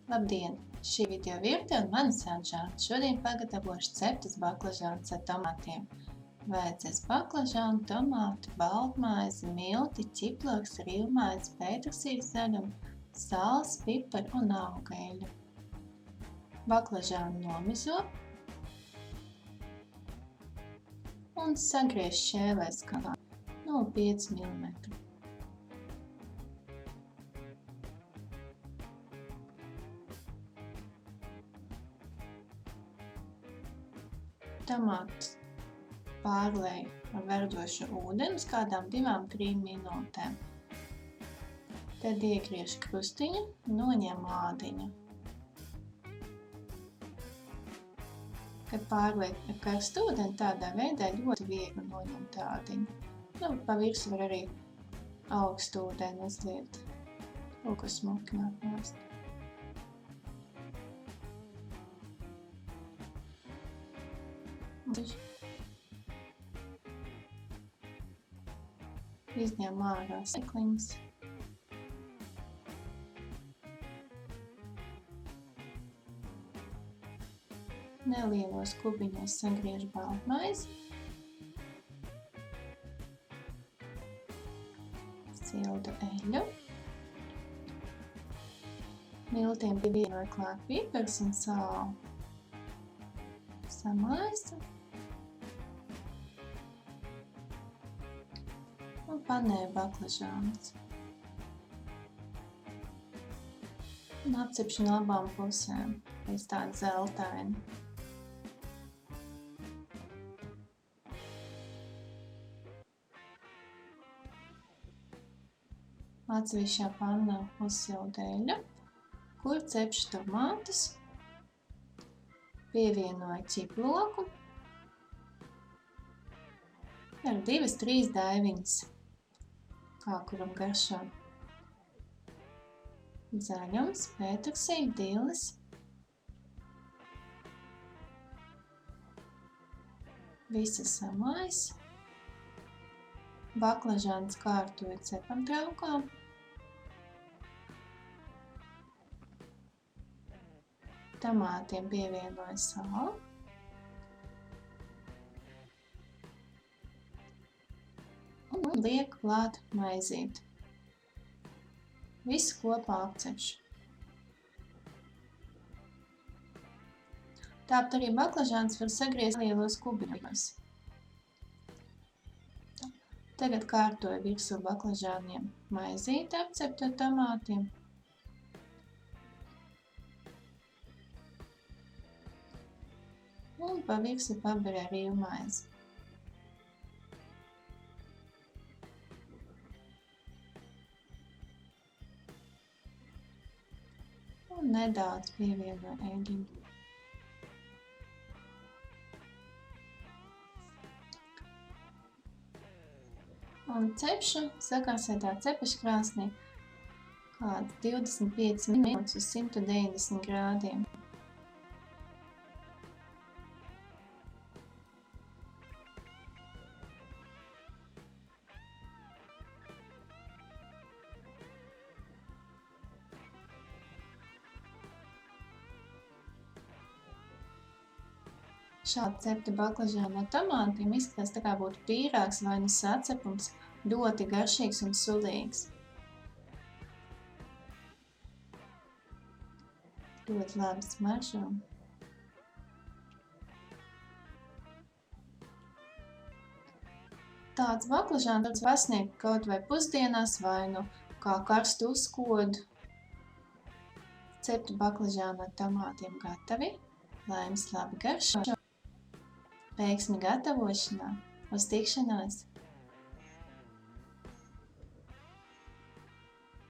Labdien! Šī video virtuve un mani sauc Žāne. Šodien pagatavošu ceptus baklažānus ar tomātiem. Vajadzēs baklažānu, tomātu, baltmaizi, milti, ķiploks, rīvmaizi, pētersīļu zaļumu, sāls, piparu un augaļu. Baklažānu nomizo un sagriež šķēlēs kā 0,5 mm. Tomātus pārlej ar verdošu ūdeni uz kādām 2–3 minūtēm. Tad iegriež krustiņu, noņem ādiņu. Kad pārliek ar karstu ūdeni, tādā veidā ļoti viegli noņemt ādiņu. Pa virsmu var arī augstu ūdeni uzliet. Lūk, smuki nāk nost. Izņem ārā sēkliņas. Nelielos kubiņos sagriež baltmaizi. Sildu eļļu. Miltiem pievienoju klāt pipars un sāli. Samaisu. Un panēju baklažānus. Un apcepšu no abām pusēm, līdz tāda zeltaina. Atsevišķā pannā uzsildu eļļu, kur cepšu tomātus, pievienoju ķiploku ar 2–3 daiviņas. Kā kuram garšo. Zaļums, pētersīļu, dillis. Visu samaisu. Baklažānus kārtoju cepamtraukā. Tomātiem pievienoju sāli. Un lieku klāt maizīt. Visu kopā apcepšu. Tāpat arī baklažānus var sagriezt lielos kubiņos. Tagad kārtoju virsū baklažāniem maizīti apceptu ar tomātiem. Un pa virsmu paberu ar rīvmaizi. Un nedaudz pievienoju eļļiņu. Un cepšu sakarsētā cepeškrāsnī kādas 25 minūtes uz 190 grādiem. Šādi cepti baklažāni ar tomātiem izskatās tā kā būtu pīrāgs vai nu sacepums, ļoti garšīgs un sulīgs. Ļoti labi smaržo. Tāds baklažāns var pasniegt kaut vai pusdienās vai nu kā karstu uzkodu. Cepti baklažāni ar tomātiem gatavi. Lai jums labi garšo! Veiksmi gatavošanā! Uz tikšanos!